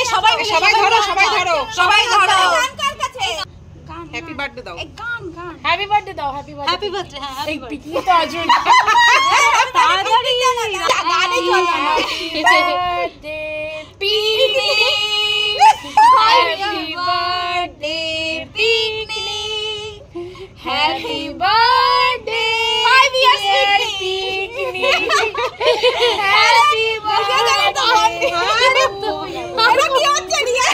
সবাই ধরো happy birthday দাও হ্যাপি বার্থডে দাও হ্যাপি বার্থডে এই পিকনি তো আজ তাড়াতাড়ি গানে চলো birthday Pikni happy birthday Pikni happy birthday 5 years Pikni happy birthday আরে কি হচ্ছে রিয়া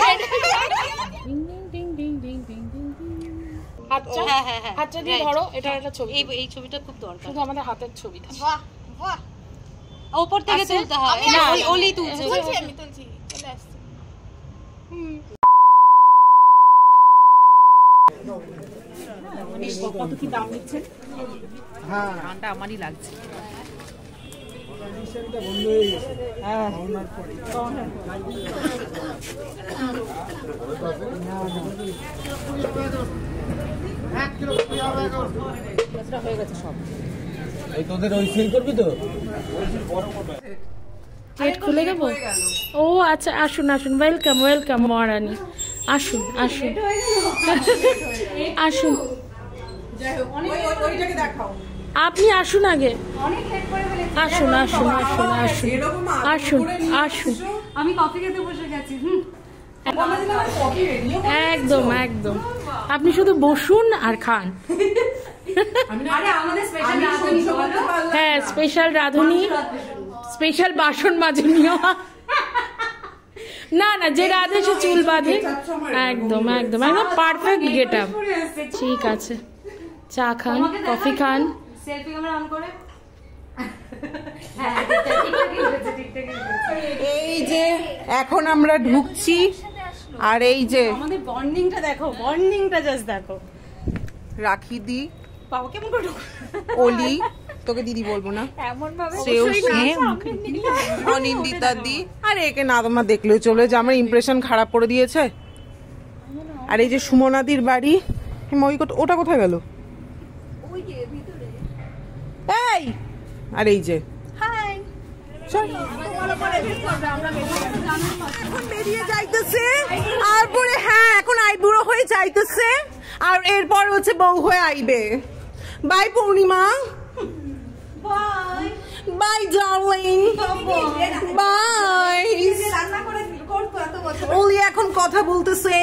হাতটা দিয়ে ধরো এটা একটা ছবি এই ছবিটা খুব দরকার শুধু আমাদের হাতের ছবি থাকে বাহ বাহ উপর থেকে তুলতে হয় না ওলি তুলছে আমি তুলছি চলে আসছে কত কি দাম নিচ্ছেন হ্যাঁ গানটা আমারই লাগছে বন্ধ হয়ে গেছে হ্যাঁ হয়ে গেছে সব এই তোদের ওই সেল করবি তো গেট খুলে দেবো ও আচ্ছা আসুন আসুন ওয়েলকাম ওয়েলকাম মহারানী আসুন আসুন আসুন আপনি আসুন আগে আসুন আসুন আসুন আসুন আসুন আসুন আমি কফি খেতে বসে গেছি একদম একদম আপনি শুধু বসুন আর খান হ্যাঁ স্পেশাল রাঁধুনি স্পেশাল বাসন মাজনীয় না না যে রাধে সে চুল বাঁধে একদম একদম একদম পারফেক্ট গেট আপ ঠিক আছে চা খান কফি খান সেলফি ক্যামেরা অন করে এই যে এখন আমরা ঢুকছি আর এই যে আমাদের বন্ডিংটা দেখো বন্ডিংটা জাস্ট দেখো রাখি দি বাবা কেমন করে ওলি তোকে দিদি বলবো না এমন ভাবে অনিন্দিতা দি আরে একে না তোমার দেখলেও চলে যে আমার ইমপ্রেশন খারাপ করে দিয়েছে আর এই যে সুমনাদির বাড়ি ওটা কোথায় গেল এই আর এই যে এখন বেরিয়ে যাইতেছে আর পরে হ্যাঁ এখন আইবুড়ো হয়ে যাইতেছে আর এরপর হচ্ছে বউ হয়ে আইবে bye Purnima bye darling bye Oli এখন কথা বলতেছে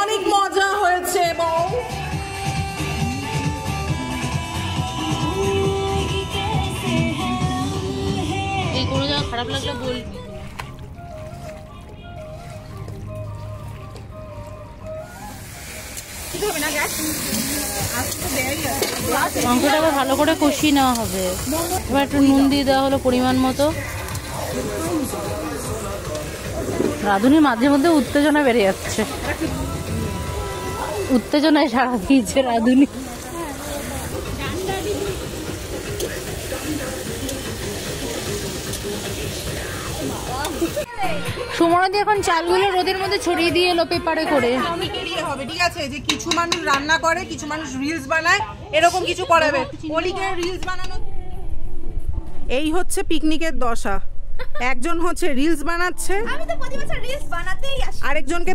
অনেক মজা হয়েছে বউ এই কোনো জায়গা খারাপ লাগলে বলবি মাংসটা আবার ভালো করে কষিয়ে নেওয়া হবে এবার একটু নুন দিয়ে দেওয়া হলো পরিমাণ মতো রাঁধুনির মাঝে মধ্যে উত্তেজনা বেড়ে যাচ্ছে উত্তেজনায় সারা দিয়েছে রাঁধুনি সুমনাদি এখন চালগুলো রোদের মধ্যে ছড়িয়ে দিয়ে এলো পেপারে করে হবে ঠিক আছে যে কিছু মানুষ রান্না করে কিছু মানুষ রিলস বানায় এরকম কিছু করাবে ওলিকে রিলস বানানো এই হচ্ছে পিকনিকের দশা একজন হচ্ছে রিলস বানাচ্ছে আমি তো প্রতি বছর রিলস বানাতেই আসি আরেকজনকে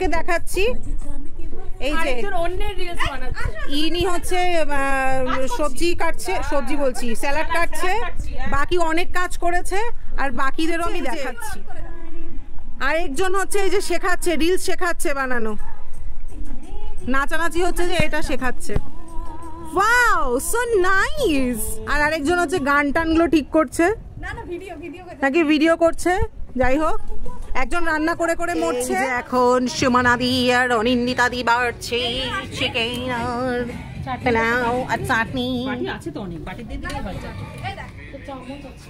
দেখাচ্ছি এই যে অন্যের রিলস বানাচ্ছে ইনি হচ্ছে সবজি কাটছে সবজি বলছি স্যালাড কাটছে বাকি অনেক কাজ করেছে আর বাকিদেরও আমি দেখাচ্ছি আরেকজন হচ্ছে এই যে শেখাচ্ছে রিলস শেখাচ্ছে বানানো নাচানাচি হচ্ছে যে এটা শেখাচ্ছে ওয়াও সো নাইস আর আরেকজন হচ্ছে গান টানগুলো ঠিক করছে নাকি ভিডিও করছে যাই হোক একজন রান্না করে করে মরছে এখন সুমনাদি আর অনিন্দিতা দি বাড়ছে চিকেন আর পোলাও আর চাটনি আছে তো অনেক বাটি দিয়ে দিলেই হয়ে যাবে চামচ আছে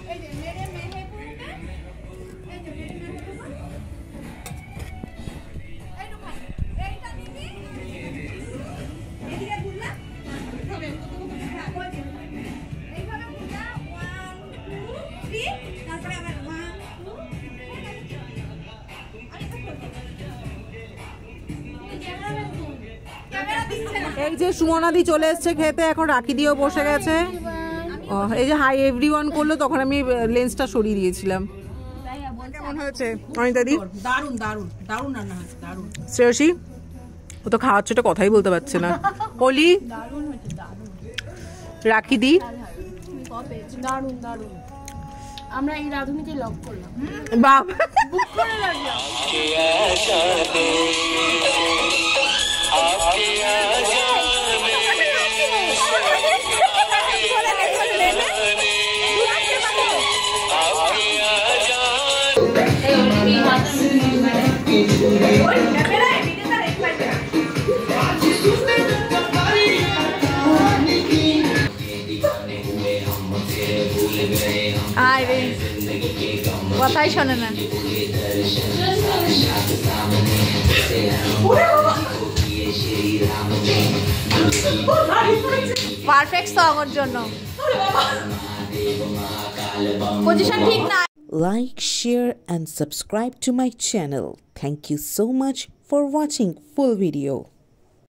এই যে সুমনাদি চলে এসছে খেতে এখন রাখি দিয়েও বসে গেছে এই যে হাই এভরিওয়ান করলো তখন আমি লেন্সটা সরিয়ে দিয়েছিলাম কেমন হয়েছে অনিতা দি? দারুন দারুন দারুন রান্না হয়েছে, দারুন। শ্রেয়সী ও তো খাওয়াচ্ছে, ওটা কথাই বলতে পারছে না। অলি, রাখি দি, দারুন দারুন। আমরা এই রাঁধুনিকে লক করলাম, বাপ বুক করে রাখলাম। আরে কথাই শোনে না। পারফেক্ট সং ওর জন্য, পজিশন ঠিক না। Like, share and subscribe to my channel. Thank you so much for watching full video.